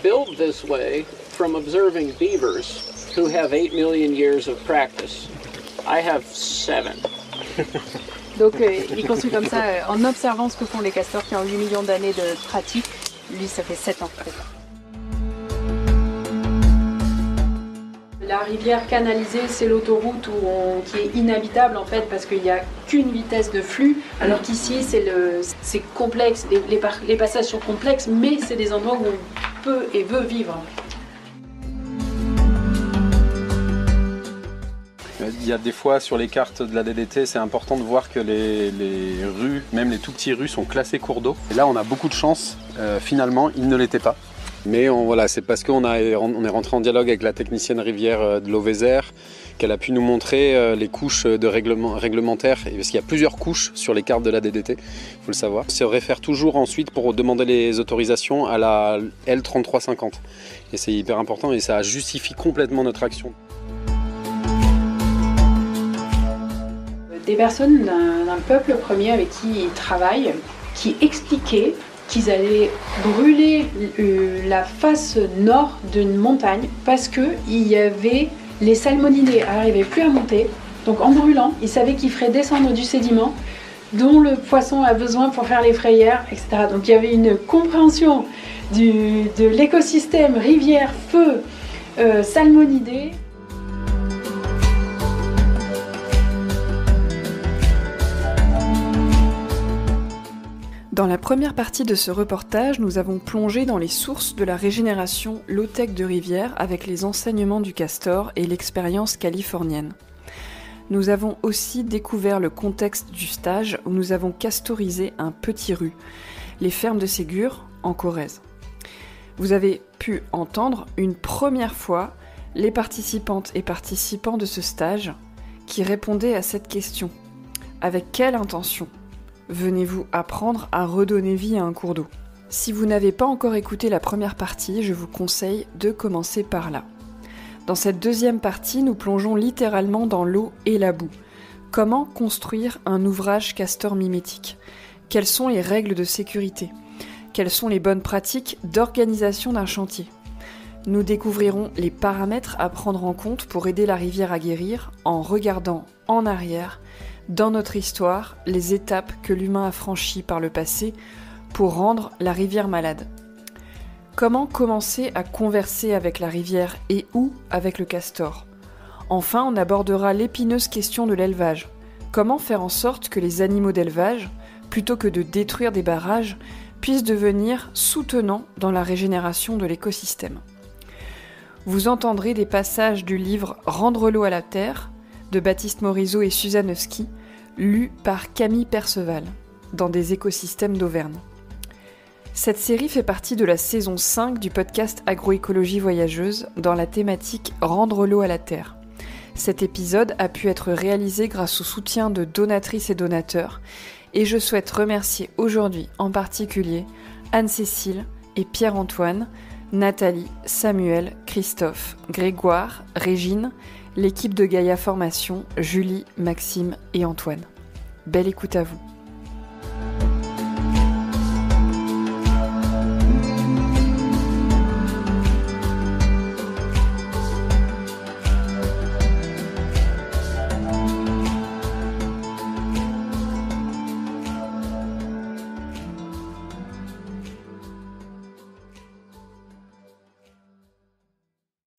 build this way from observing beavers who have 8 million years of practice. I have 7. Donc il construit comme ça en observant ce que font les castors qui ont 8 millions d'années de pratique. Lui, ça fait 7 ans. La rivière canalisée, c'est l'autoroute qui est inhabitable en fait parce qu'il n'y a qu'une vitesse de flux, alors qu'ici c'est complexe, les passages sont complexes, mais c'est des endroits où on peut et veut vivre. Il y a des fois sur les cartes de la DDT, c'est important de voir que les rues, même les tout petits rues, sont classées cours d'eau. Et là, on a beaucoup de chance. Finalement, ils ne l'étaient pas. Mais voilà, c'est parce qu'on est rentré en dialogue avec la technicienne rivière de l'Auvézère qu'elle a pu nous montrer les couches de réglementaires. Parce qu'il y a plusieurs couches sur les cartes de la DDT, il faut le savoir. On se réfère toujours ensuite pour demander les autorisations à la L3350. Et c'est hyper important et ça justifie complètement notre action. Des personnes d'un peuple premier avec qui ils travaillent, qui expliquaient qu'ils allaient brûler la face nord d'une montagne parce qu'il y avait les salmonidés n'arrivaient plus à monter. Donc en brûlant, ils savaient qu'ils feraient descendre du sédiment dont le poisson a besoin pour faire les frayères, etc. Donc il y avait une compréhension de l'écosystème rivière, feu, salmonidés. Dans la première partie de ce reportage, nous avons plongé dans les sources de la régénération low-tech de rivière avec les enseignements du castor et l'expérience californienne. Nous avons aussi découvert le contexte du stage où nous avons castorisé un petit rue, les fermes de Ségur, en Corrèze. Vous avez pu entendre une première fois les participantes et participants de ce stage qui répondaient à cette question. Avec quelle intention ? Venez-vous apprendre à redonner vie à un cours d'eau. Si vous n'avez pas encore écouté la première partie, je vous conseille de commencer par là. Dans cette deuxième partie, nous plongeons littéralement dans l'eau et la boue. Comment construire un ouvrage castor mimétique ? Quelles sont les règles de sécurité ? Quelles sont les bonnes pratiques d'organisation d'un chantier ? Nous découvrirons les paramètres à prendre en compte pour aider la rivière à guérir en regardant en arrière dans notre histoire, les étapes que l'humain a franchies par le passé pour rendre la rivière malade. Comment commencer à converser avec la rivière et ou avec le castor ? Enfin, on abordera l'épineuse question de l'élevage. Comment faire en sorte que les animaux d'élevage, plutôt que de détruire des barrages, puissent devenir soutenants dans la régénération de l'écosystème ? Vous entendrez des passages du livre « Rendre l'eau à la terre » de Baptiste Morisot et Suzanne Husky, lu par Camille Perceval, dans des écosystèmes d'Auvergne. Cette série fait partie de la saison 5 du podcast Agroécologie voyageuse dans la thématique « Rendre l'eau à la terre ». Cet épisode a pu être réalisé grâce au soutien de donatrices et donateurs, et je souhaite remercier aujourd'hui en particulier Anne-Cécile et Pierre-Antoine, Nathalie, Samuel, Christophe, Grégoire, Régine, l'équipe de Gaïa Formation, Julie, Maxime et Antoine. Belle écoute à vous.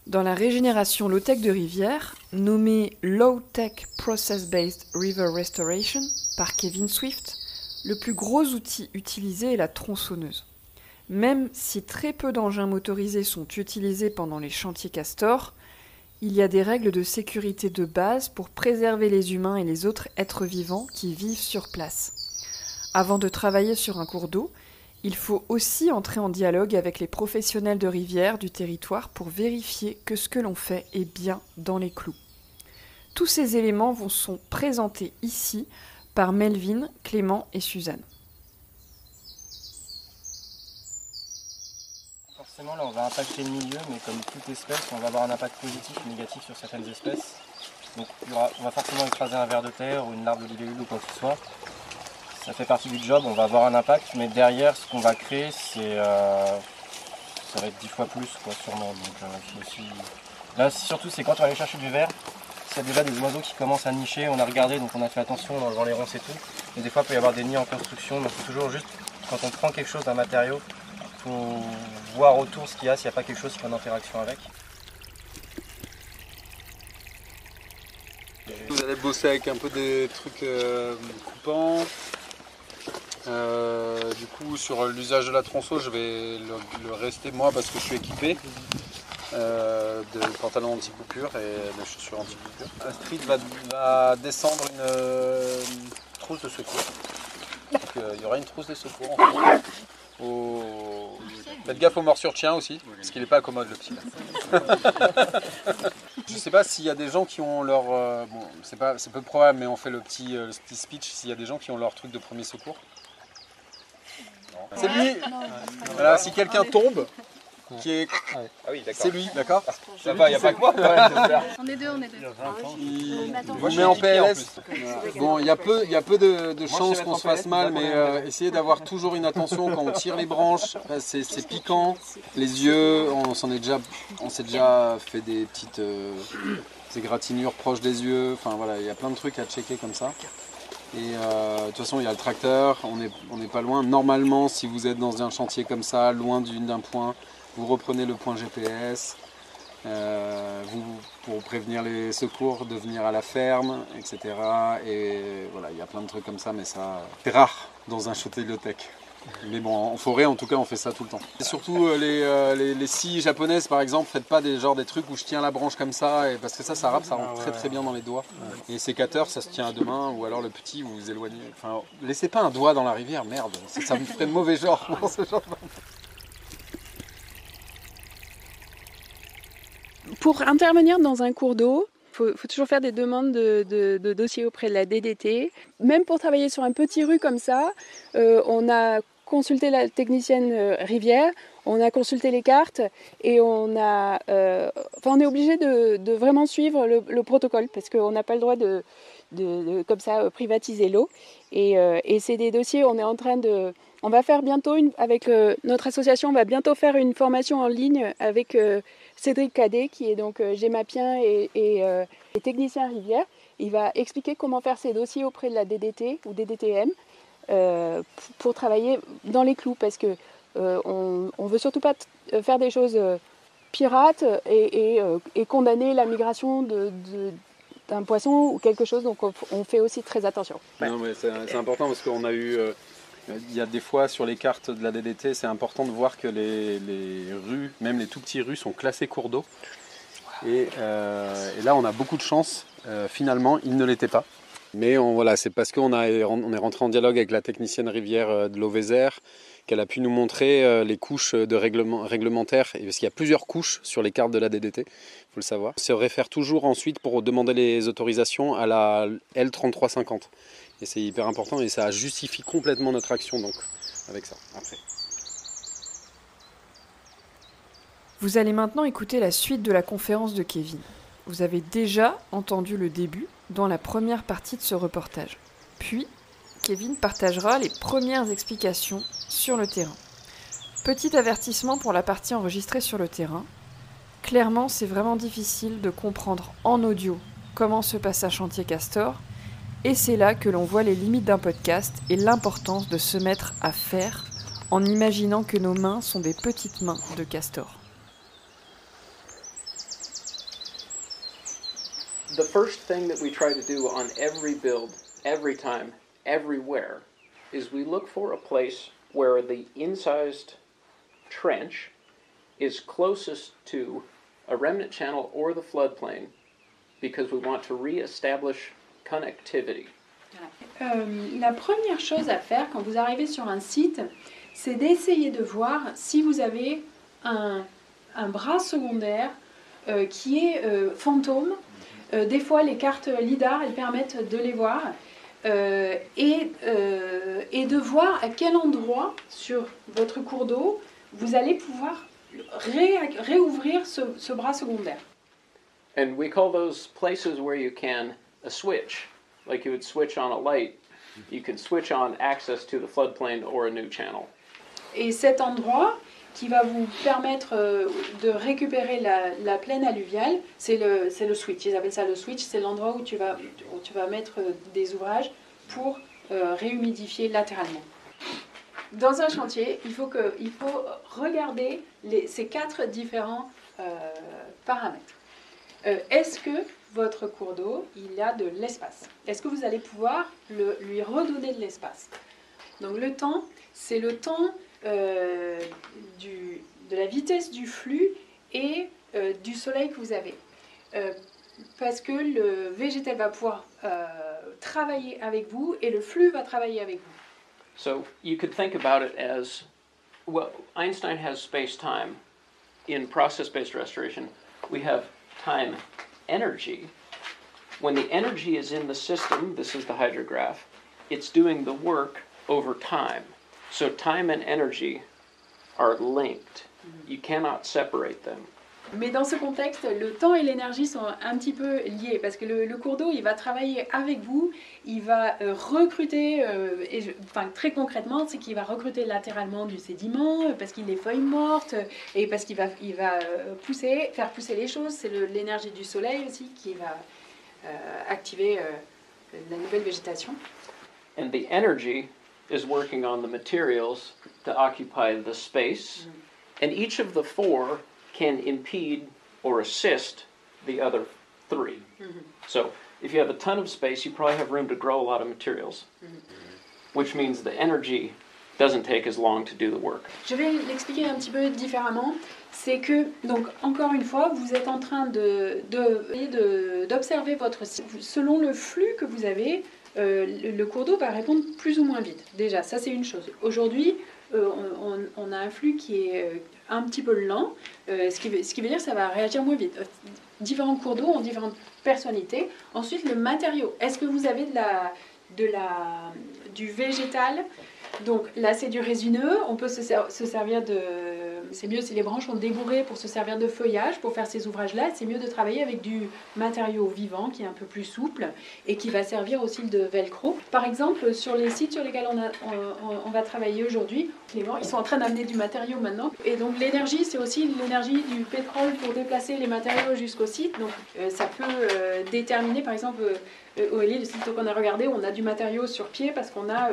Dans la régénération low-tech de rivière, nommée Low-Tech Process-Based River Restoration par Kevin Swift, le plus gros outil utilisé est la tronçonneuse. Même si très peu d'engins motorisés sont utilisés pendant les chantiers castor, il y a des règles de sécurité de base pour préserver les humains et les autres êtres vivants qui vivent sur place. Avant de travailler sur un cours d'eau, il faut aussi entrer en dialogue avec les professionnels de rivière du territoire pour vérifier que ce que l'on fait est bien dans les clous. Tous ces éléments vous sont présentés ici par Melvin, Clément et Suzanne. Forcément, là, on va impacter le milieu, mais comme toute espèce, on va avoir un impact positif ou négatif sur certaines espèces. Donc on va forcément écraser un ver de terre ou une larve d'olivellule ou quoi que ce soit. Ça fait partie du job, on va avoir un impact, mais derrière, ce qu'on va créer, c'est ça va être 10 fois plus, quoi, sûrement. Donc, aussi... Là, surtout, c'est quand on va aller chercher du verre. S'il y a déjà des oiseaux qui commencent à nicher, on a regardé, donc on a fait attention en enlevant les ronces et tout. Et des fois, il peut y avoir des nids en construction, donc il faut toujours juste, quand on prend quelque chose d'un matériau, il faut voir autour ce qu'il y a, s'il n'y a pas quelque chose qui est en interaction avec. Vous allez bosser avec un peu des trucs coupants. Du coup, sur l'usage de la tronçon, je vais le rester moi parce que je suis équipé de pantalons anti-coupure et de chaussures anti-coupure. Astrid va descendre une trousse de secours. Donc, il y aura une trousse de secours en fait. Faites gaffe aux morsures de chien aussi, parce qu'il n'est pas commode le petit. Je sais pas s'il y a des gens qui ont leur... bon, c'est peu probable, mais on fait le petit speech, s'il y a des gens qui ont leur truc de premier secours. C'est lui. Voilà, si quelqu'un tombe, qui est... c'est lui, d'accord. Ça va, il n'y a pas que moi. On est deux. Il vous met en PLS. Bon, il y a peu de chances qu'on se fasse mal, mais essayez d'avoir toujours une attention quand on tire les branches. C'est piquant. Les yeux, on s'est déjà fait des petites égratignures proches des yeux. Enfin voilà, il y a plein de trucs à checker comme ça. Et de toute façon, il y a le tracteur, on n'est pas loin. Normalement, si vous êtes dans un chantier comme ça, loin d'un point, vous reprenez le point GPS, pour prévenir les secours de venir à la ferme, etc. Et voilà, il y a plein de trucs comme ça, mais ça, c'est rare dans un chantier low-tech. Mais bon, en forêt, en tout cas, on fait ça tout le temps. Et surtout, les scies japonaises, par exemple, faites pas des trucs où je tiens la branche comme ça, parce que ça râpe, ça rentre très bien dans les doigts. Et les sécateurs, ça se tient à deux mains, ou alors le petit, vous vous éloignez. Enfin, laissez pas un doigt dans la rivière, merde, ça me ferait mauvais genre dans ce genre de... Pour intervenir dans un cours d'eau, il faut toujours faire des demandes de dossiers auprès de la DDT. Même pour travailler sur un petit rue comme ça, on a consulté la technicienne rivière, on a consulté les cartes et on est obligé de vraiment suivre le protocole parce qu'on n'a pas le droit de comme ça privatiser l'eau. Et c'est des dossiers, on va faire bientôt, avec notre association, on va bientôt faire une formation en ligne avec Cédric Cadet, qui est donc gémapien et technicien rivière. Il va expliquer comment faire ces dossiers auprès de la DDT ou DDTM pour travailler dans les clous, parce que on veut surtout pas faire des choses pirates et condamner la migration d'un poisson ou quelque chose, donc on fait aussi très attention. Non, mais c'est important parce qu'on a eu... il y a des fois sur les cartes de la DDT, c'est important de voir que les rues, même les tout petits rues, sont classés cours d'eau. Et là, on a beaucoup de chance. Finalement, ils ne l'étaient pas. Mais voilà, c'est parce qu'on est rentré en dialogue avec la technicienne rivière de l'Auvézère qu'elle a pu nous montrer les couches de réglementaires. Et parce qu'il y a plusieurs couches sur les cartes de la DDT, il faut le savoir. On se réfère toujours ensuite pour demander les autorisations à la L3350. Et c'est hyper important et ça justifie complètement notre action donc avec ça après. Vous allez maintenant écouter la suite de la conférence de Kevin. Vous avez déjà entendu le début dans la première partie de ce reportage. Puis, Kevin partagera les premières explications sur le terrain. Petit avertissement pour la partie enregistrée sur le terrain. Clairement, c'est vraiment difficile de comprendre en audio comment se passe un chantier castor. Et c'est là que l'on voit les limites d'un podcast et l'importance de se mettre à faire en imaginant que nos mains sont des petites mains de castor. The first thing that we try to do on every build, every time, everywhere, is we look for a place where the incised trench is closest to a remnant channel or the floodplain, because we want to re-establish connectivity. La première chose à faire quand vous arrivez sur un site, c'est d'essayer de voir si vous avez un bras secondaire qui est fantôme. Des fois, les cartes LIDAR, elles permettent de les voir et de voir à quel endroit sur votre cours d'eau vous allez pouvoir réouvrir ce bras secondaire. And we call those places where you can a switch, like you would switch on a light. You can switch on access to the floodplain or a new channel. Et cet endroit, qui va vous permettre de récupérer la plaine alluviale, c'est le switch. Ils appellent ça le switch, c'est l'endroit où tu vas mettre des ouvrages pour réhumidifier latéralement. Dans un chantier, il faut regarder ces 4 différents paramètres. Est-ce que votre cours d'eau, il a de l'espace? Est-ce que vous allez pouvoir lui redonner de l'espace? Donc le temps, c'est le temps de la vitesse du flux et du soleil que vous avez. Parce que le végétal va pouvoir travailler avec vous et le flux va travailler avec vous. So you could think about it as, well, Einstein has space-time. In process-based restoration, we have time energy. When the energy is in the system, this is the hydrograph, it's doing the work over time. So time and energy are linked. You cannot separate them. Mais dans ce contexte, le temps et l'énergie sont un petit peu liés parce que le cours d'eau, il va travailler avec vous, il va recruter, très concrètement, c'est qu'il va recruter latéralement du sédiment parce qu'il a des feuilles mortes et parce qu'il va faire pousser les choses. C'est l'énergie du soleil aussi qui va activer la nouvelle végétation. And the energy is working on the materials to occupy the space, and each of the 4 can impede or assist the other 3. So if you have a ton of space, you probably have room to grow a lot of materials, which means the energy doesn't take as long to do the work. Je vais l'expliquer un petit peu différemment. C'est que, donc, encore une fois, vous êtes en train d'observer votre site. Selon le flux que vous avez, le cours d'eau va répondre plus ou moins vite. Déjà, ça c'est une chose. Aujourd'hui, on a un flux qui est un petit peu lent, ce qui veut dire que ça va réagir moins vite. Différents cours d'eau ont différentes personnalités. Ensuite, le matériau. Est-ce que vous avez du végétal? Donc là, c'est du résineux. On peut se servir de... C'est mieux si les branches sont débourrées pour se servir de feuillage, pour faire ces ouvrages-là. C'est mieux de travailler avec du matériau vivant qui est un peu plus souple et qui va servir aussi de velcro. Par exemple, sur les sites sur lesquels on va travailler aujourd'hui, ils sont en train d'amener du matériau maintenant. Et donc l'énergie, c'est aussi l'énergie du pétrole pour déplacer les matériaux jusqu'au site. Donc ça peut déterminer, par exemple... Aurélie, le site qu'on a regardé, on a du matériau sur pied parce qu'on a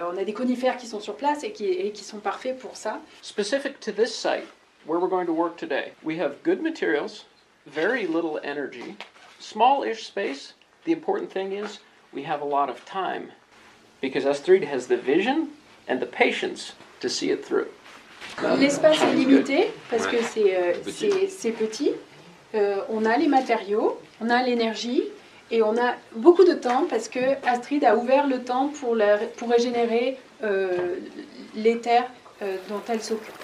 on a des conifères qui sont sur place et qui sont parfaits pour ça. Specific to this site, where we're going to work today, we have good materials, very little energy, small-ish space. The important thing is we have a lot of time because Astrid has the vision and the patience to see it through. L'espace est limité parce que c'est petit. On a les matériaux, on a l'énergie et on a beaucoup de temps parce que Astrid a ouvert le temps pour régénérer les terres dont elle s'occupe.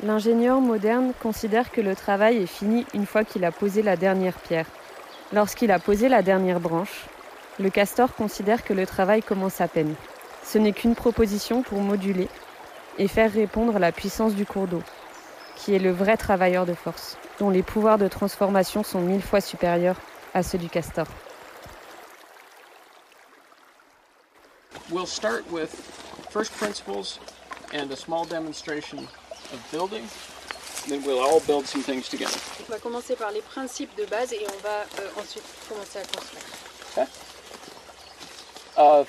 L'ingénieur moderne considère que le travail est fini une fois qu'il a posé la dernière pierre. Lorsqu'il a posé la dernière branche, le castor considère que le travail commence à peine. Ce n'est qu'une proposition pour moduler et faire répondre à la puissance du cours d'eau, qui est le vrai travailleur de force, dont les pouvoirs de transformation sont 1000 fois supérieurs à ceux du castor. We'll start with first principles and a small demonstration of building, then we'll all build some things together. On va commencer par les principes de base et on va ensuite commencer à construire. Okay.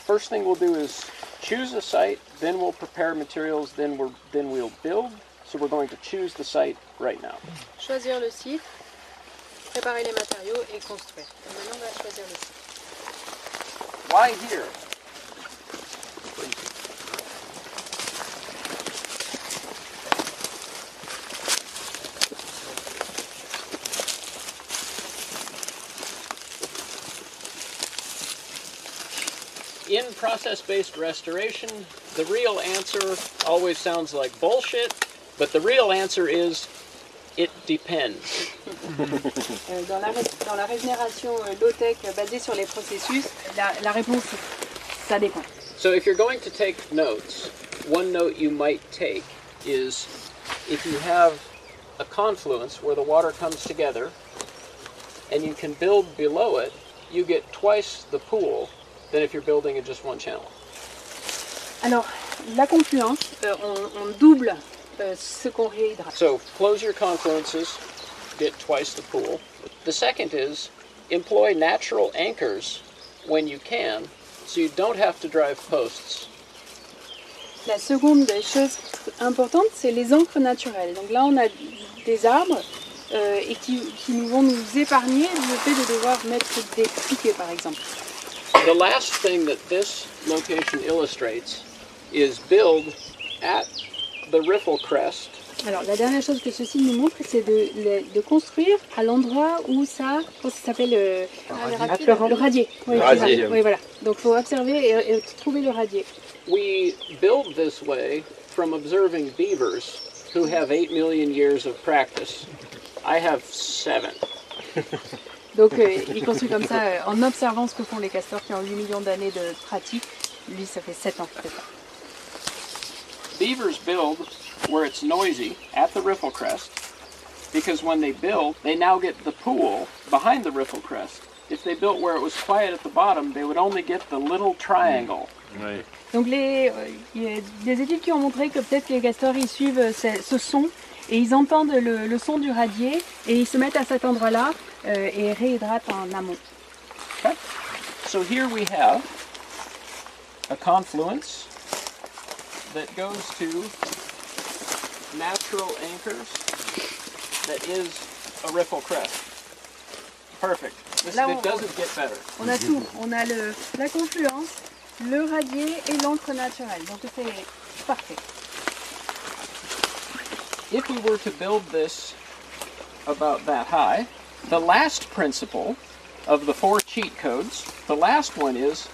First thing we'll do is choose a site, then we'll prepare materials, then we'll build. So we're going to choose the site right now. Choisir le site, préparer les matériaux et construire. Et maintenant, on va choisir le site. Why here? In process-based restoration, the real answer always sounds like bullshit. But the real answer is, it depends. Dans la régénération low-tech basée sur les processus, la réponse, ça dépend. So if you're going to take notes, one note you might take is if you have a confluence where the water comes together and you can build below it, you get twice the pool than if you're building in just one channel. Alors, la confluence, on double ce qu'on réhydrate. So close your confluences, get twice the pool. The second is employ natural anchors when you can, so you don't have to drive posts. La seconde chose importante, c'est les ancres naturelles. Donc là, on a des arbres et qui vont nous épargner le fait de devoir mettre des piquets, par exemple. The last thing that this location illustrates is build at the riffle crest. Alors, la dernière chose que ceci nous montre, c'est de construire à l'endroit où ça, comment ça s'appelle le radier. Oui, Le radier. oui, voilà. Donc, il faut observer et trouver le radier. We build this way from observing beavers who have 8 million years of practice. I have 7. Donc, il construit comme ça en observant ce que font les castors qui ont 8 millions d'années de pratique. Lui, ça fait 7 ans qu'il fait ça. Beavers build where it's noisy at the riffle crest because when they build, they now get the pool behind the riffle crest. If they built where it was quiet at the bottom, they would only get the little triangle. Oui. Donc, il y a des études qui ont montré que peut-être les castors, ils suivent ce son et ils entendent le son du radier et ils se mettent à cet endroit-là et réhydratent en amont. Okay. So here we have a confluence that goes to natural anchors that is a riffle crest. Perfect. It doesn't get better. On a tout. On a la confluence, le radier et l'encre naturelle. Donc c'est parfait. If we were to build this about that high, the last principle of the 4 cheat codes, the last one is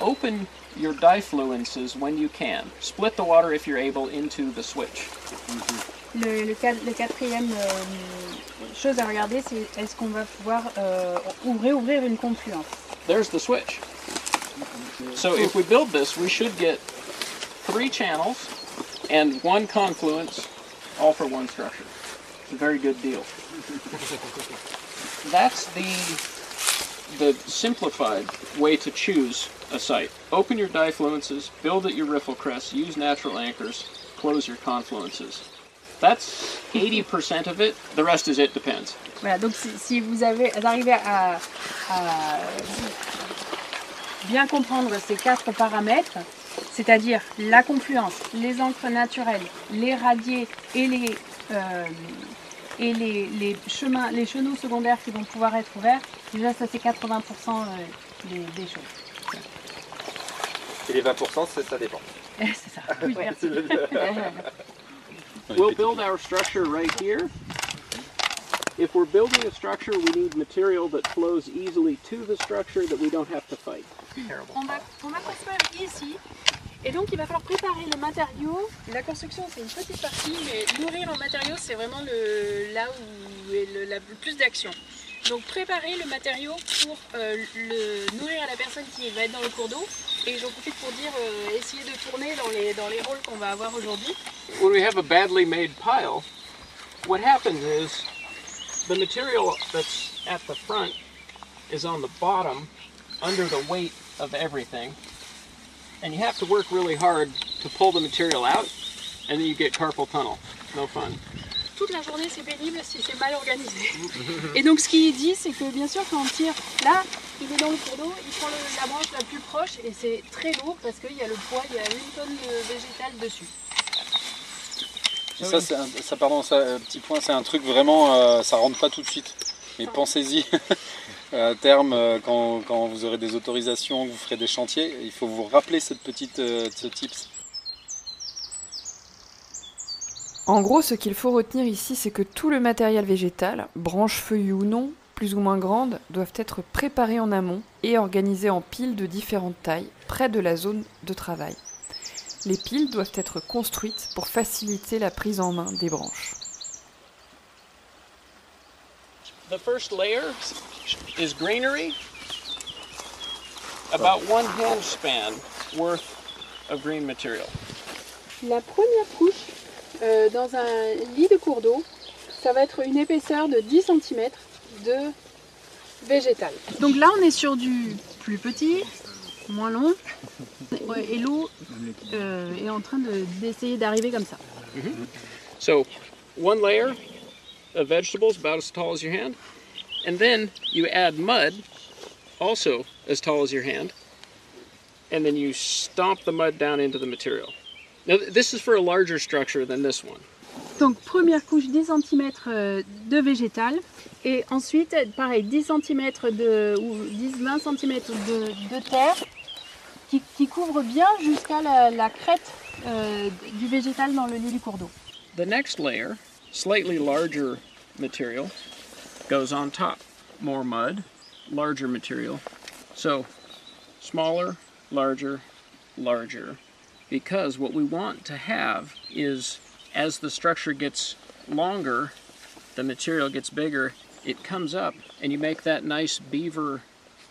open your difluences when you can. Split the water if you're able into the switch. Le quatrième chose à regarder, c'est est-ce qu'on va pouvoir réouvrir une confluence. There's the switch. So if we build this, we should get 3 channels and 1 confluence, all for 1 structure. It's a very good deal. That's the simplified way to choose a site. Open your difluences, build at your riffle crest, use natural anchors, close your confluences. That's 80% of it. The rest is it depends. Voilà, donc si vous arrivez à bien comprendre ces 4 paramètres, c'est-à-dire la confluence, les encres naturelles, les radiers et les chenaux secondaires qui vont pouvoir être ouverts, déjà ça c'est 80% des choses. Et les 20%, ça dépend. C'est ça. Oui, merci. We'll build our structure right here. If we're building a structure, we need material that flows easily to the structure that we don't have to fight. On va construire ici, et donc il va falloir préparer le matériau. La construction c'est une petite partie, mais nourrir en matériaux c'est vraiment là où est le plus d'action. Donc préparer le matériau pour le nourrir à la personne qui va être dans le cours d'eau. Et j'en profite pour dire, essayer de tourner dans les rôles qu'on va avoir aujourd'hui. When we have a badly made pile, what happens is the material that's at the front is on the bottom under the weight of everything. And you have to work really hard to pull the material out, and then you get carpal tunnel. No fun. Toute la journée c'est pénible si c'est mal organisé. Et donc ce qu'il dit c'est que bien sûr quand on tire, là il est dans le cours d'eau, il prend la branche la plus proche et c'est très lourd parce qu'il y a le poids, il y a 1 tonne de végétal dessus. Et ça, pardon, petit point, c'est un truc vraiment, ça rentre pas tout de suite. Mais pensez-y, à terme, quand vous aurez des autorisations, vous ferez des chantiers, il faut vous rappeler ce tips. En gros, ce qu'il faut retenir ici, c'est que tout le matériel végétal, branches feuillues ou non, plus ou moins grandes, doivent être préparés en amont et organisés en piles de différentes tailles, près de la zone de travail. Les piles doivent être construites pour faciliter la prise en main des branches. The first layer is greenery, about 1 hand span worth of green material. La première couche dans un lit de cours d'eau, ça va être une épaisseur de 10 cm de végétal. Donc là on est sur du plus petit moins long. Et l'eau est en train d'essayer d'arriver comme ça. So, one layer of vegetables about as tall as your hand, and then you add mud, also as tall as your hand, and then you stomp the mud down into the material. Now, this is for a larger structure than this one. Donc première couche 10 cm de végétal et ensuite pareil 10 cm ou 10-20 cm de terre qui couvre bien jusqu'à la crête du végétal dans le lit du cours d'eau. The next layer, slightly larger material, goes on top. More mud, larger material. So smaller, larger, larger. Because what we want to have is, as the structure gets longer, the material gets bigger, it comes up and you make that nice beaver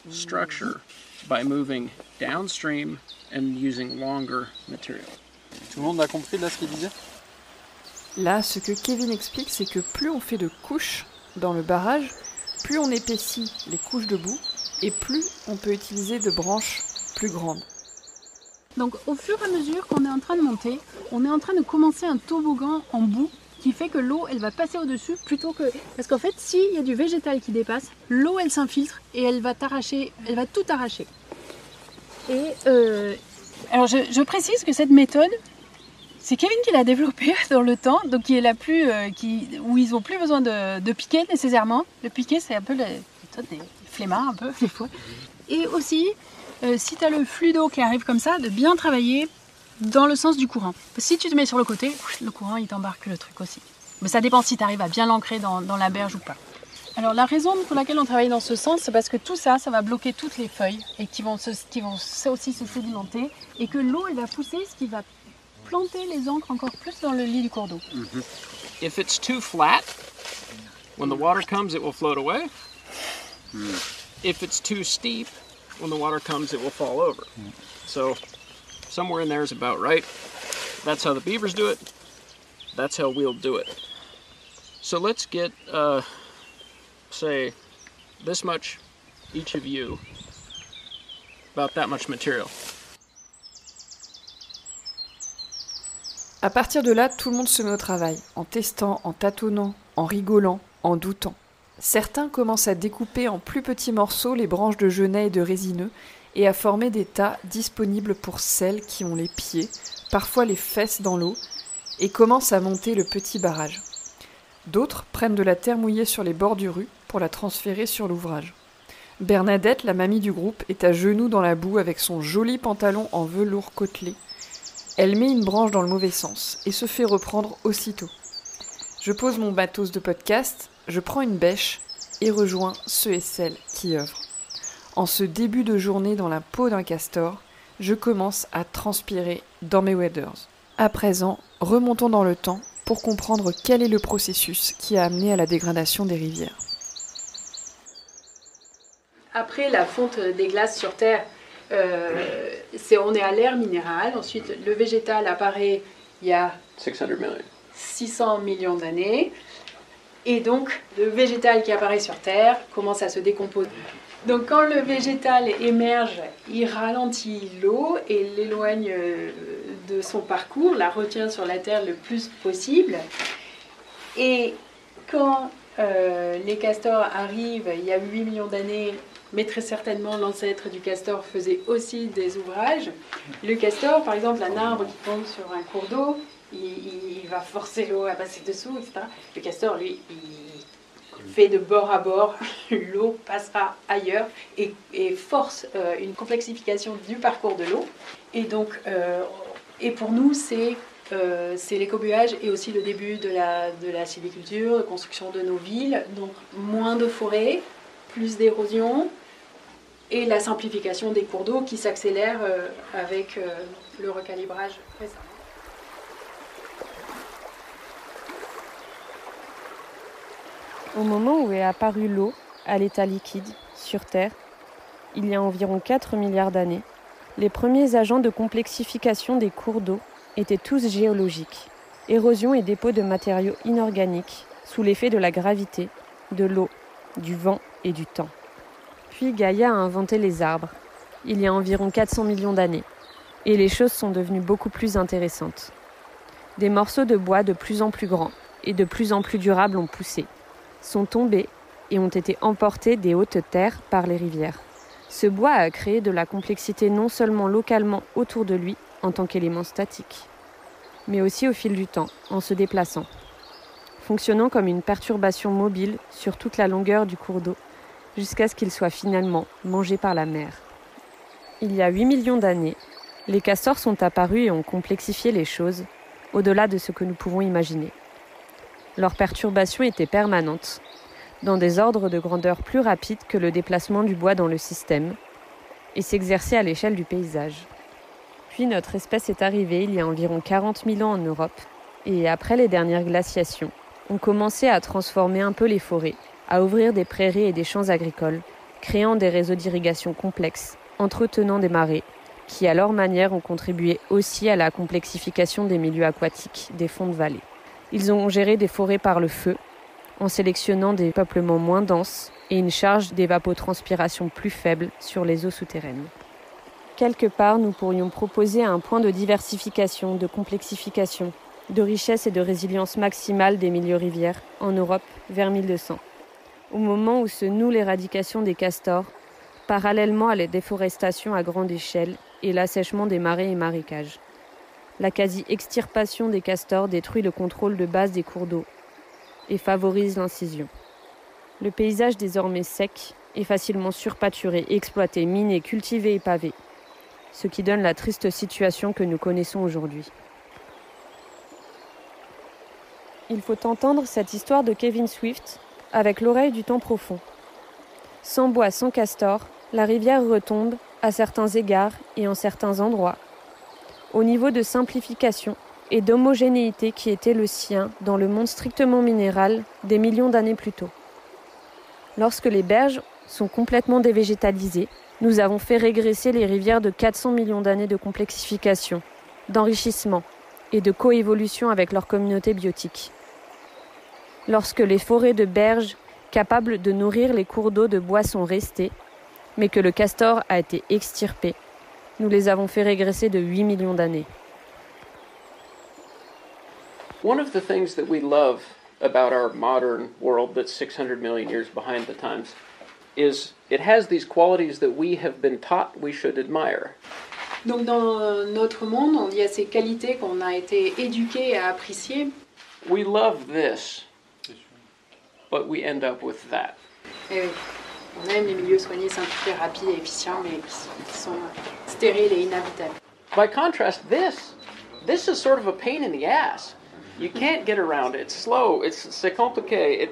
structure by moving downstream and using longer material. Tout le monde a compris là ce qu'il disait ? Là, ce que Kevin explique, c'est que plus on fait de couches dans le barrage, plus on épaissit les couches de boue et plus on peut utiliser de branches plus grandes. Donc au fur et à mesure qu'on est en train de monter, on est en train de commencer un toboggan en boue qui fait que l'eau elle va passer au-dessus plutôt que... Parce qu'en fait s'il y a du végétal qui dépasse, l'eau elle s'infiltre et elle va t'arracher, elle va tout arracher. Et alors je précise que cette méthode, c'est Kevin qui l'a développée dans le temps, donc qui est la plus, où ils n'ont plus besoin de piquer nécessairement. Le piquer c'est un peu la méthode des flemmards un peu des fois. Et aussi... si tu as le flux d'eau qui arrive comme ça, de bien travailler dans le sens du courant. Si tu te mets sur le côté, le courant il t'embarque le truc aussi. Mais ça dépend si tu arrives à bien l'ancrer dans la berge ou pas. Alors la raison pour laquelle on travaille dans ce sens, c'est parce que tout ça, ça va bloquer toutes les feuilles et qui vont aussi se sédimenter et que l'eau elle va pousser, ce qui va planter les ancres encore plus dans le lit du cours d'eau. If it's too flat, when the water comes it will float away. If it's too steep, when the water comes, it will fall over. So somewhere in there is about right. That's how the beavers do it. That's how we'll do it. So let's get, say, this much, each of you, about that much material. À partir de là, tout le monde se met au travail, en testant, en tâtonnant, en rigolant, en doutant. Certains commencent à découper en plus petits morceaux les branches de genêt et de résineux et à former des tas disponibles pour celles qui ont les pieds, parfois les fesses dans l'eau, et commencent à monter le petit barrage. D'autres prennent de la terre mouillée sur les bords du rue pour la transférer sur l'ouvrage. Bernadette, la mamie du groupe, est à genoux dans la boue avec son joli pantalon en velours côtelé. Elle met une branche dans le mauvais sens et se fait reprendre aussitôt. Je pose mon matos de podcast, je prends une bêche et rejoins ceux et celles qui œuvrent. En ce début de journée dans la peau d'un castor, je commence à transpirer dans mes waders. À présent, remontons dans le temps pour comprendre quel est le processus qui a amené à la dégradation des rivières. Après la fonte des glaces sur Terre, on est à l'ère minérale. Ensuite, le végétal apparaît il y a 600 millions d'années. Et donc, le végétal qui apparaît sur Terre commence à se décomposer. Donc, quand le végétal émerge, il ralentit l'eau et l'éloigne de son parcours, la retient sur la Terre le plus possible. Et quand les castors arrivent, il y a 8 millions d'années, mais très certainement l'ancêtre du castor faisait aussi des ouvrages. Le castor, par exemple, un arbre qui tombe sur un cours d'eau, il va forcer l'eau à passer dessous, etc. Le castor, lui, il fait de bord à bord, l'eau passera ailleurs et force une complexification du parcours de l'eau. Et donc, et pour nous, c'est l'écobuage et aussi le début de la sylviculture, de construction de nos villes. Donc, moins de forêts, plus d'érosion et la simplification des cours d'eau qui s'accélère avec le recalibrage récent. Au moment où est apparue l'eau, à l'état liquide, sur Terre, il y a environ 4 milliards d'années, les premiers agents de complexification des cours d'eau étaient tous géologiques, érosion et dépôt de matériaux inorganiques sous l'effet de la gravité, de l'eau, du vent et du temps. Puis Gaïa a inventé les arbres. il y a environ 400 millions d'années, et les choses sont devenues beaucoup plus intéressantes. Des morceaux de bois de plus en plus grands et de plus en plus durables ont poussé, sont tombés et ont été emportés des hautes terres par les rivières. Ce bois a créé de la complexité non seulement localement autour de lui en tant qu'élément statique, mais aussi au fil du temps, en se déplaçant, fonctionnant comme une perturbation mobile sur toute la longueur du cours d'eau, jusqu'à ce qu'il soit finalement mangé par la mer. Il y a 8 millions d'années, les castors sont apparus et ont complexifié les choses, au-delà de ce que nous pouvons imaginer. Leur perturbation était permanente, dans des ordres de grandeur plus rapides que le déplacement du bois dans le système, et s'exerçait à l'échelle du paysage. Puis notre espèce est arrivée il y a environ 40 000 ans en Europe, et après les dernières glaciations, on commençait à transformer un peu les forêts, à ouvrir des prairies et des champs agricoles, créant des réseaux d'irrigation complexes, entretenant des marais, qui à leur manière ont contribué aussi à la complexification des milieux aquatiques, des fonds de vallée. Ils ont géré des forêts par le feu, en sélectionnant des peuplements moins denses et une charge d'évapotranspiration plus faible sur les eaux souterraines. Quelque part, nous pourrions proposer un point de diversification, de complexification, de richesse et de résilience maximale des milieux rivières en Europe vers 1200, au moment où se noue l'éradication des castors, parallèlement à la déforestation à grande échelle et l'assèchement des marais et marécages. La quasi-extirpation des castors détruit le contrôle de base des cours d'eau et favorise l'incision. Le paysage désormais sec est facilement surpâturé, exploité, miné, cultivé et pavé, ce qui donne la triste situation que nous connaissons aujourd'hui. Il faut entendre cette histoire de Kevin Swift avec l'oreille du temps profond. Sans bois, sans castor, la rivière retombe, à certains égards et en certains endroits, au niveau de simplification et d'homogénéité qui était le sien dans le monde strictement minéral des millions d'années plus tôt. Lorsque les berges sont complètement dévégétalisées, nous avons fait régresser les rivières de 400 millions d'années de complexification, d'enrichissement et de coévolution avec leur communauté biotique. Lorsque les forêts de berges capables de nourrir les cours d'eau de bois sont restées, mais que le castor a été extirpé, nous les avons fait régresser de 8 millions d'années. One of the things that we love about our modern world that's 600 million years behind the times is it has these qualities that we have been taught we should admire. Donc dans notre monde, il y a ces qualités qu'on a été éduqués à apprécier. We love this, but we end up with that. Et oui, on aime les milieux soignés, simplifiés, rapides et efficients, mais qui sont stériles et inhabitables. By contrast, this is sort of a pain in the ass. You can't get around it. It's slow. C'est compliqué.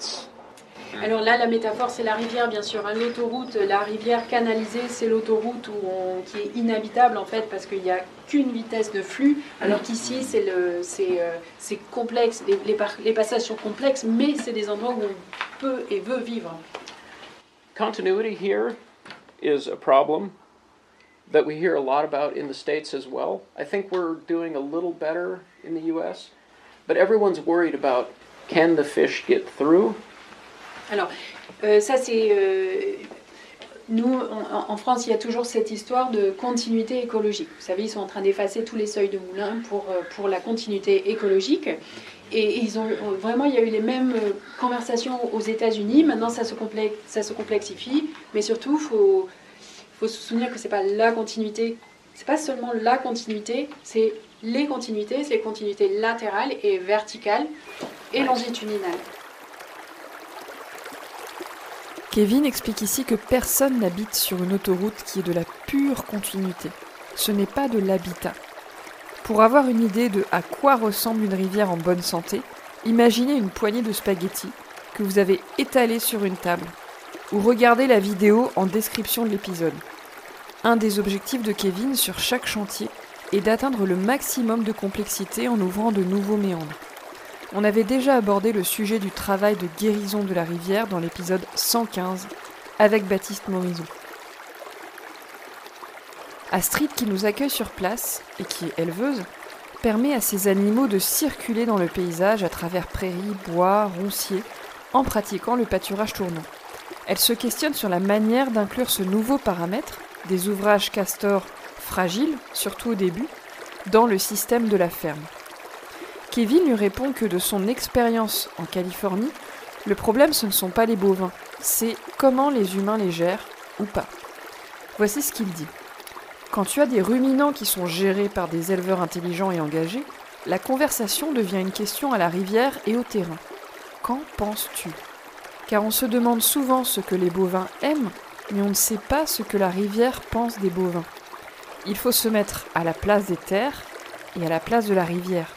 Alors là, la métaphore, c'est la rivière, bien sûr. L'autoroute, la rivière canalisée, c'est l'autoroute qui est inhabitable, en fait, parce qu'il n'y a qu'une vitesse de flux, alors qu'ici, c'est complexe. Les passages sont complexes, mais c'est des endroits où on peut et veut vivre. Continuity here is a problem that we hear a lot about in the States as well. I think we're doing a little better in the US, but everyone's worried about, can the fish get through? Alors, ça c'est... nous, en France, il y a toujours cette histoire de continuité écologique. Vous savez, ils sont en train d'effacer tous les seuils de moulin pour la continuité écologique. Et ils ont vraiment, il y a eu les mêmes conversations aux États-Unis. Maintenant, ça se complexifie. Mais surtout, faut se souvenir que c'est pas la continuité. C'est pas seulement la continuité, c'est les continuités latérales et verticales et longitudinales. Kevin explique ici que personne n'habite sur une autoroute qui est de la pure continuité. Ce n'est pas de l'habitat. Pour avoir une idée de à quoi ressemble une rivière en bonne santé, imaginez une poignée de spaghettis que vous avez étalée sur une table, ou regardez la vidéo en description de l'épisode. Un des objectifs de Kevin sur chaque chantier est d'atteindre le maximum de complexité en ouvrant de nouveaux méandres. On avait déjà abordé le sujet du travail de guérison de la rivière dans l'épisode 115 avec Baptiste Morizot. Astrid, qui nous accueille sur place et qui est éleveuse, permet à ces animaux de circuler dans le paysage à travers prairies, bois, ronciers, en pratiquant le pâturage tournant. Elle se questionne sur la manière d'inclure ce nouveau paramètre, des ouvrages castors fragiles, surtout au début, dans le système de la ferme. Kevin lui répond que de son expérience en Californie, le problème ce ne sont pas les bovins, c'est comment les humains les gèrent ou pas. Voici ce qu'il dit. Quand tu as des ruminants qui sont gérés par des éleveurs intelligents et engagés, la conversation devient une question à la rivière et au terrain. Qu'en penses-tu ? Car on se demande souvent ce que les bovins aiment, mais on ne sait pas ce que la rivière pense des bovins. Il faut se mettre à la place des terres et à la place de la rivière.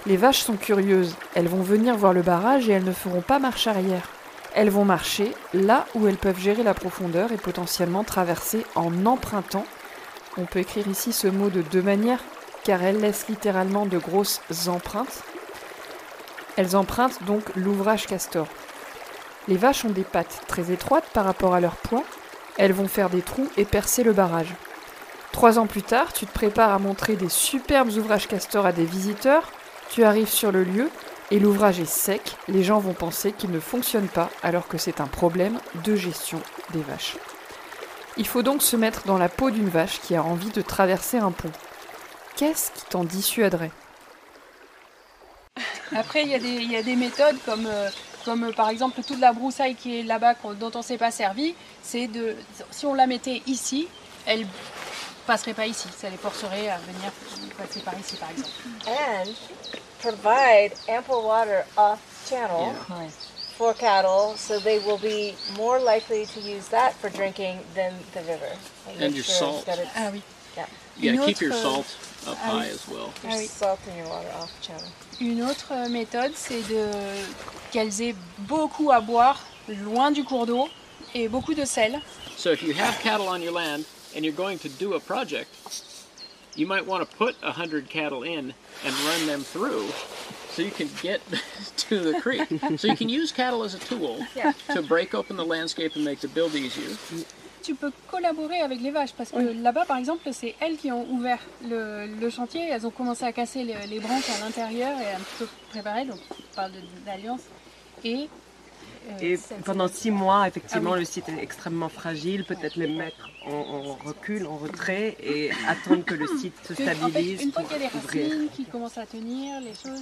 Les vaches sont curieuses, elles vont venir voir le barrage et elles ne feront pas marche arrière. Elles vont marcher là où elles peuvent gérer la profondeur et potentiellement traverser en empruntant. On peut écrire ici ce mot de deux manières, car elles laissent littéralement de grosses empreintes. Elles empruntent donc l'ouvrage castor. Les vaches ont des pattes très étroites par rapport à leur poids. Elles vont faire des trous et percer le barrage. 3 ans plus tard, tu te prépares à montrer des superbes ouvrages castor à des visiteurs. Tu arrives sur le lieu et l'ouvrage est sec. Les gens vont penser qu'il ne fonctionne pas alors que c'est un problème de gestion des vaches. Il faut donc se mettre dans la peau d'une vache qui a envie de traverser un pont. Qu'est-ce qui t'en dissuaderait ? Après, il y a des méthodes comme par exemple toute la broussaille qui est là-bas dont on ne s'est pas servi. Si on la mettait ici, elle passerait pas ici. Ça les forcerait à venir passer par ici, par exemple. And provide ample water off channel for cattle, so they will be more likely to use that for drinking than the river. And your salt. Ah oui. You gotta keep your salt up high as well. Salt in your water off channel. Une autre méthode, c'est qu'elles aient beaucoup à boire loin du cours d'eau et beaucoup de sel. So if you have cattle on your land and you're going to do a project, you might want to put 100 cattle in and run them through so you can get to the creek. So you can use cattle as a tool to break open the landscape and make the build easier. Tu peux collaborer avec les vaches parce que là-bas, par exemple, c'est elles qui ont ouvert le chantier. Elles ont commencé à casser les branches à l'intérieur et un petit peu préparer. Donc, on parle d'alliance. Et pendant 6 mois, effectivement, le site est extrêmement fragile. Peut-être les mettre en recul, en retrait et attendre que le site se stabilise. En fait, une fois qu'il y a des ouvrir. racines qui commencent à tenir les choses,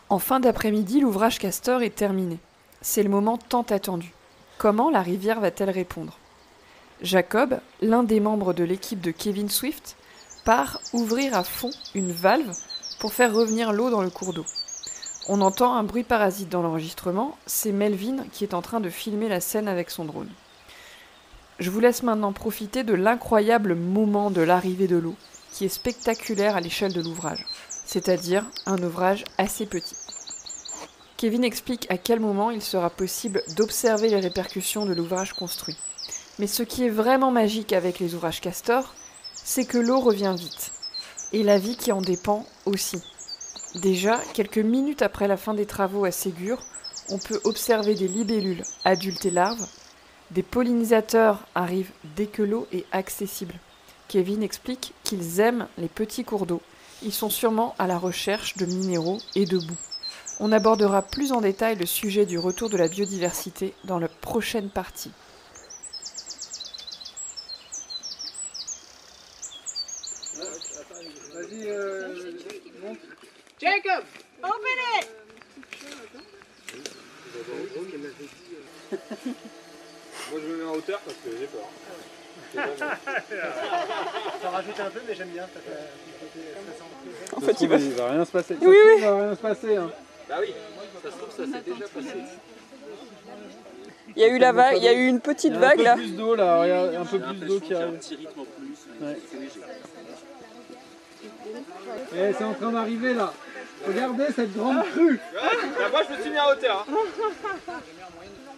En fin d'après-midi, l'ouvrage castor est terminé. C'est le moment tant attendu. Comment la rivière va-t-elle répondre ? Jacob, l'un des membres de l'équipe de Kevin Swift, part ouvrir à fond une valve pour faire revenir l'eau dans le cours d'eau. On entend un bruit parasite dans l'enregistrement, c'est Melvin qui est en train de filmer la scène avec son drone. Je vous laisse maintenant profiter de l'incroyable moment de l'arrivée de l'eau, qui est spectaculaire à l'échelle de l'ouvrage, c'est-à-dire un ouvrage assez petit. Kevin explique à quel moment il sera possible d'observer les répercussions de l'ouvrage construit. Mais ce qui est vraiment magique avec les ouvrages castor, c'est que l'eau revient vite. Et la vie qui en dépend aussi. Déjà, quelques minutes après la fin des travaux à Ségur, on peut observer des libellules, adultes et larves. Des pollinisateurs arrivent dès que l'eau est accessible. Kevin explique qu'ils aiment les petits cours d'eau. Ils sont sûrement à la recherche de minéraux et de boue. On abordera plus en détail le sujet du retour de la biodiversité dans la prochaine partie. Jacob, open it! Moi je me mets en hauteur parce que j'ai peur. Ça rajoute un peu, mais j'aime bien. En fait, il va rien se passer. Oui, oui. Il va rien se passer. Hein. Bah oui, ça se trouve, ça s'est déjà passé. Il y a eu la vague, il y a eu une petite vague là. Un peu plus d'eau là, regarde, un peu plus d'eau qui arrive. Un petit rythme en plus, Ouais. c'est léger. Et c'est en train d'arriver là. Regardez cette grande crue. Bah moi je me suis mis en hauteur. Hein.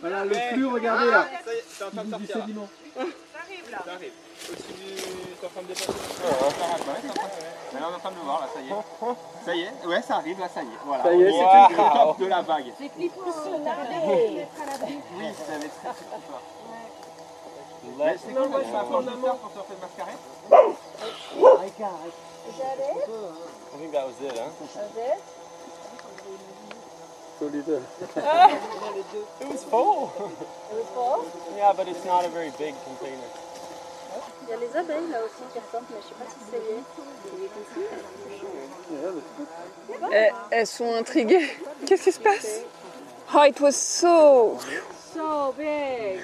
Voilà le flux, regardez là. Ça y est, c'est en train de Du sortir là. sédiment. Ça arrive. Au-dessus du... T'es en train de dépasser. Mais là on est en train de le voir là, ça y est. Ça y est, ouais ça arrive là, ça y est. Voilà. Ça y est, c'est c'est le top de la vague. Les clipons, Oui, ça avait très très peur. Mais c'est cool, je vais apprendre à faire pour sortir le mascaret. I think that was it, huh? so little. It was full. It was full. Yeah, but it's not a very big container. Il y a les abeilles là aussi qui ressortent, mais je sais pas si c'est lié. Elles sont intriguées. Qu'est-ce qui se passe? Oh, it was so big.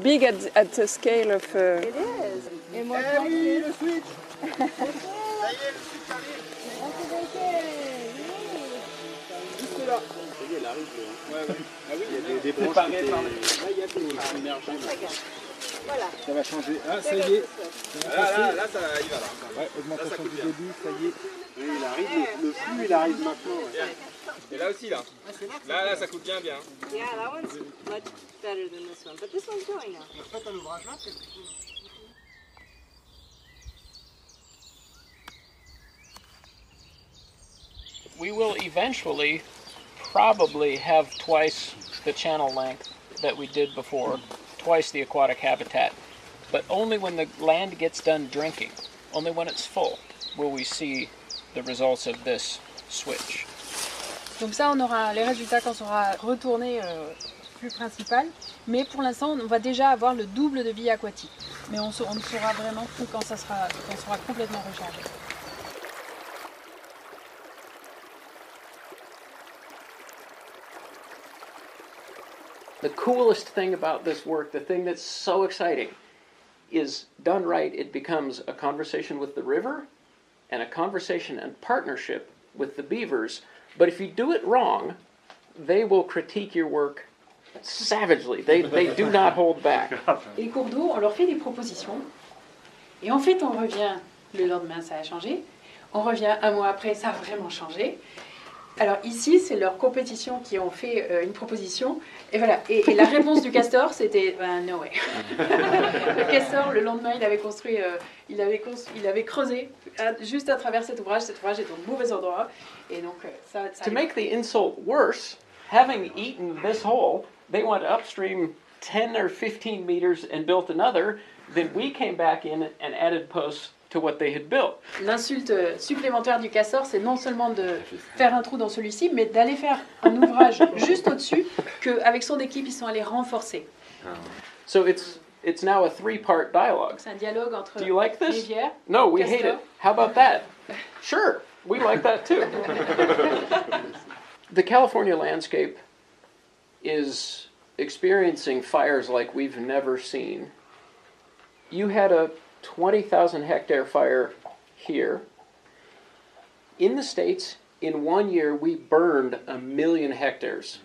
big at the scale of... It is. Et moi, oui, le switch. Ça y est, le switch arrive. Juste là. Ça y est, elle arrive. Ouais. Ah oui, il y a des branches. Là, il y a tout immergé. Voilà. Ça va changer. Ah, ça y est. Là, ça va, il va là. Ouais, augmentation du débit, ça y est. Oui, il arrive, le flux, il arrive maintenant. Bien. Et là aussi, là. Là, ça coûte bien. Yeah, that one's much better than this one, but this one's going now. En fait, un ouvrage là, c'est... We will eventually probably have twice the channel length that we did before, twice the aquatic habitat, but only when the land gets done drinking, only when it's full, will we see the results of this switch. Donc ça, on aura les résultats quand on sera retourné flux principal, mais pour l'instant, on va déjà avoir le double de vie aquatique. Mais on ne saura vraiment que quand ça sera complètement rechargé. The coolest thing about this work, the thing that's so exciting, is done right, it becomes a conversation with the river and a conversation and partnership with the beavers. But if you do it wrong, they will critique your work savagely. They do not hold back. Et les cours d'eau, on leur fait des propositions. Et en fait, on revient, le lendemain, ça a changé. On revient un mois après, ça a vraiment changé. Alors ici, c'est leur compétition qui ont fait une proposition. Et voilà. Et la réponse du castor, c'était no way. Le castor, le lendemain, il avait construit, il avait creusé juste à travers cet ouvrage. Cet ouvrage est au mauvais endroit. Et donc ça To make the insult worse, having eaten this hole, they went upstream 10 or 15 meters and built another. Then we came back in and added posts to what they had built. L'insulte supplémentaire du castor, c'est non seulement de faire un trou dans celui-ci, mais d'aller faire un ouvrage juste au-dessus, qu'avec son équipe, ils sont allés renforcer. So it's now a three-part dialogue. C'est un dialogue entre Do you like this? rivière, No, we hate castor. it. How about that? Sure, we like that too. The California landscape is experiencing fires like we've never seen. You had a 20,000 hectare fire here. In the States, in 1 year, we burned 1 million hectares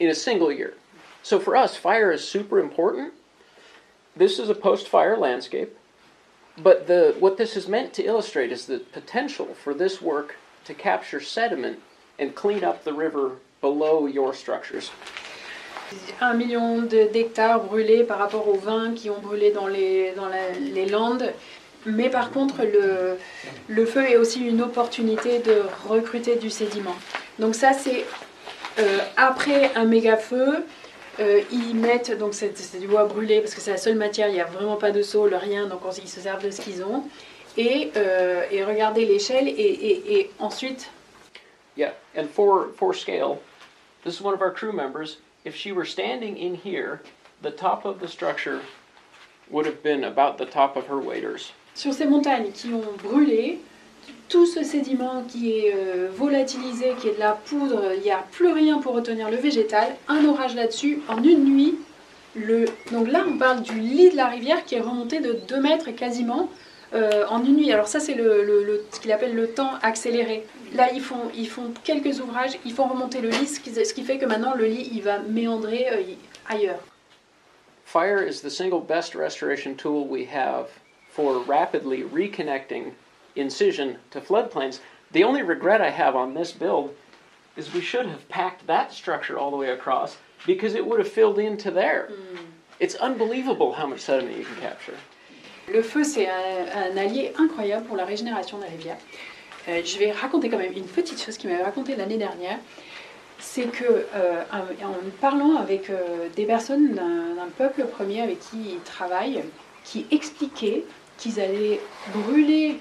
in a single year. So for us, fire is super important. This is a post-fire landscape, but what this is meant to illustrate is the potential for this work to capture sediment and clean up the river below your structures. 1 million d'hectares brûlés par rapport aux 20 qui ont brûlé dans les landes. Mais par contre, le feu est aussi une opportunité de recruter du sédiment. Donc ça, c'est après un méga feu. Ils mettent, donc c'est du bois brûlé parce que c'est la seule matière, il n'y a vraiment pas de sol, rien, donc ils se servent de ce qu'ils ont. Et regardez l'échelle et ensuite... Yeah, and for scale, this is one of our crew members. If she were standing in here, the top of the structure would have been about the top of her waders. Sur ces montagnes qui ont brûlé, tout ce sédiment qui est volatilisé, qui est de la poudre, il n'y a plus rien pour retenir le végétal, un orage là-dessus, en une nuit. Donc là, on parle du lit de la rivière qui est remonté de 2 mètres quasiment en une nuit. Alors ça, c'est ce qu'il appelle le temps accéléré. Là, ils font quelques ouvrages, ils font remonter le lit, ce qui fait que maintenant, le lit, il va méandrer ailleurs. Fire is the single best restoration tool we have for rapidly reconnecting incision to floodplains. The only regret I have on this build is we should have packed that structure all the way across because it would have filled into there. It's unbelievable how much sediment you can capture. Le feu, c'est un allié incroyable pour la régénération des rivières. Je vais raconter quand même une petite chose qui m'avait raconté l'année dernière. C'est que en parlant avec des personnes d'un peuple premier avec qui ils travaillent, qui expliquaient qu'ils allaient brûler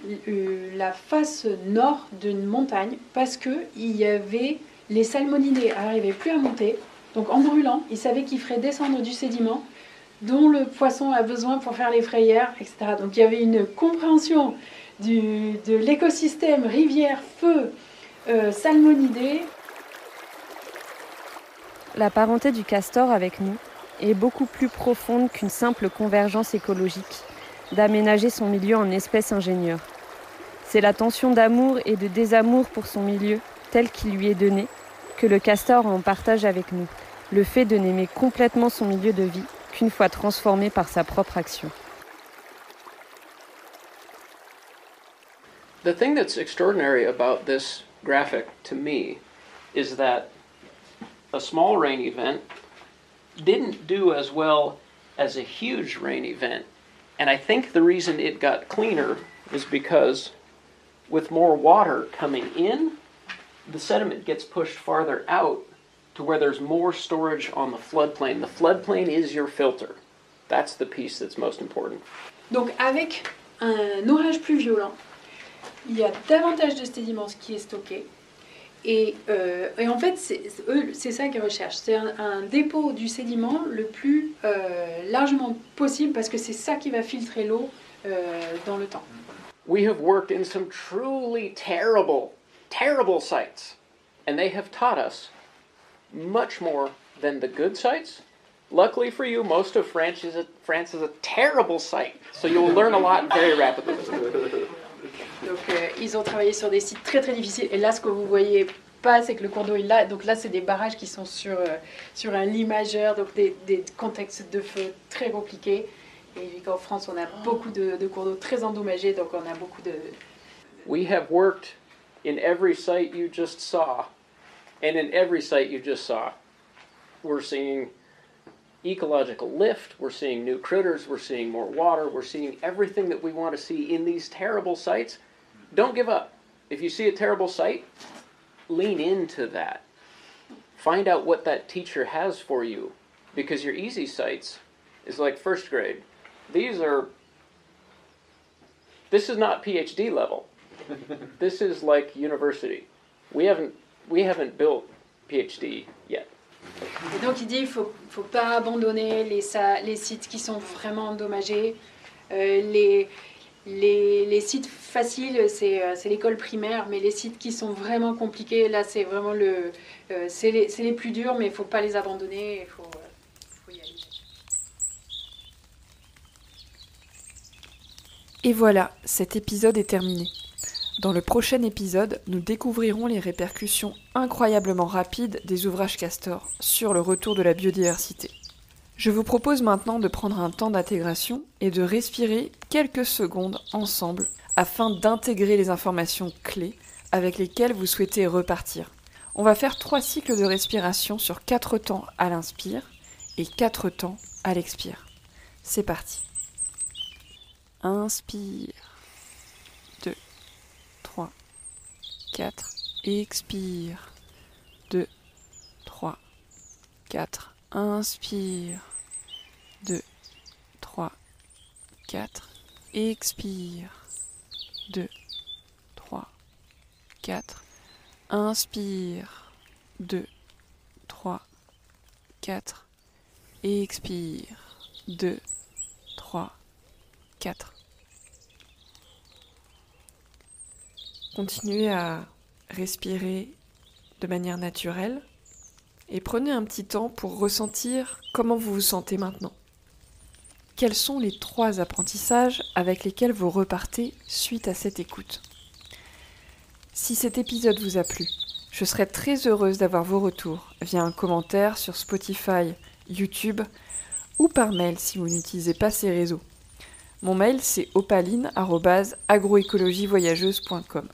la face nord d'une montagne parce qu'il y avait les salmonidés n'arrivaient plus à monter. Donc en brûlant, ils savaient qu'ils feraient descendre du sédiment dont le poisson a besoin pour faire les frayères, etc. Donc il y avait une compréhension de l'écosystème rivière, feu, salmonidés. La parenté du castor avec nous est beaucoup plus profonde qu'une simple convergence écologique, d'aménager son milieu en espèce ingénieure. C'est la tension d'amour et de désamour pour son milieu, tel qu'il lui est donné, que le castor en partage avec nous, le fait de n'aimer complètement son milieu de vie qu'une fois transformé par sa propre action. The thing that's extraordinary about this graphic to me is that a small rain event didn't do as well as a huge rain event. And I think the reason it got cleaner is because with more water coming in, the sediment gets pushed farther out to where there's more storage on the floodplain. The floodplain is your filter. That's the piece that's most important. Donc avec un orage plus violent, il y a davantage de sédiments qui est stocké. Et en fait, c'est ça qu'ils recherchent. C'est un dépôt du sédiment le plus largement possible parce que c'est ça qui va filtrer l'eau dans le temps. We have worked in some truly terrible sites. And they have taught us much more than the good sites. Luckily for you, most of France is a terrible site. So you'll learn a lot very rapidly. Donc ils ont travaillé sur des sites très très difficiles. Et là, ce que vous voyez pas, c'est que le cours d'eau est là. Donc là, c'est des barrages qui sont sur un lit majeur, donc des contextes de feu très compliqués. Et en France, on a beaucoup de cours d'eau très endommagés, donc on a beaucoup de... We have worked in every site you just saw. And in every site you just saw, we're seeing ecological lift, we're seeing new critters, we're seeing more water, we're seeing everything that we want to see in these terrible sites. Don't give up. If you see a terrible site, lean into that. Find out what that teacher has for you. Because your easy sites is like first grade. This is not PhD level. This is like university. We haven't built PhD yet. Et donc il dit il faut pas abandonner les sites qui sont vraiment endommagés. Les sites faciles, c'est l'école primaire, mais les sites qui sont vraiment compliqués, là c'est vraiment c'est les plus durs, mais il faut pas les abandonner, il faut y aller. Et voilà, cet épisode est terminé. Dans le prochain épisode, nous découvrirons les répercussions incroyablement rapides des ouvrages Castor sur le retour de la biodiversité. Je vous propose maintenant de prendre un temps d'intégration et de respirer quelques secondes ensemble afin d'intégrer les informations clés avec lesquelles vous souhaitez repartir. On va faire 3 cycles de respiration sur 4 temps à l'inspire et 4 temps à l'expire. C'est parti. Inspire. 2, 3, 4. Expire. 2, 3, 4. Inspire. 2, 3, 4. Expire. 2, 3, 4. Inspire. 2, 3, 4. Expire. 2, 3, 4. Continuez à respirer de manière naturelle et prenez un petit temps pour ressentir comment vous vous sentez maintenant. Quels sont les 3 apprentissages avec lesquels vous repartez suite à cette écoute ? Si cet épisode vous a plu, je serais très heureuse d'avoir vos retours via un commentaire sur Spotify, YouTube ou par mail si vous n'utilisez pas ces réseaux. Mon mail c'est opaline@agroécologievoyageuse.com.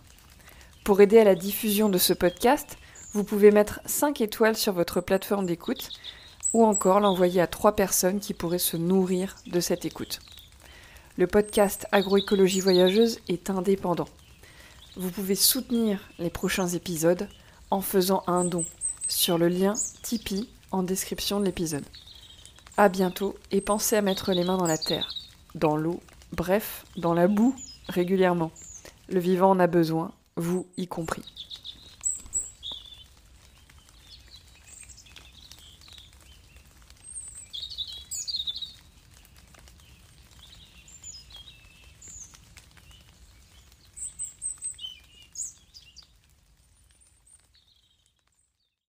Pour aider à la diffusion de ce podcast, vous pouvez mettre 5 étoiles sur votre plateforme d'écoute ou encore l'envoyer à 3 personnes qui pourraient se nourrir de cette écoute. Le podcast Agroécologie Voyageuse est indépendant. Vous pouvez soutenir les prochains épisodes en faisant un don sur le lien Tipeee en description de l'épisode. À bientôt et pensez à mettre les mains dans la terre, dans l'eau bref, dans la boue régulièrement. Le vivant en a besoin, vous y compris.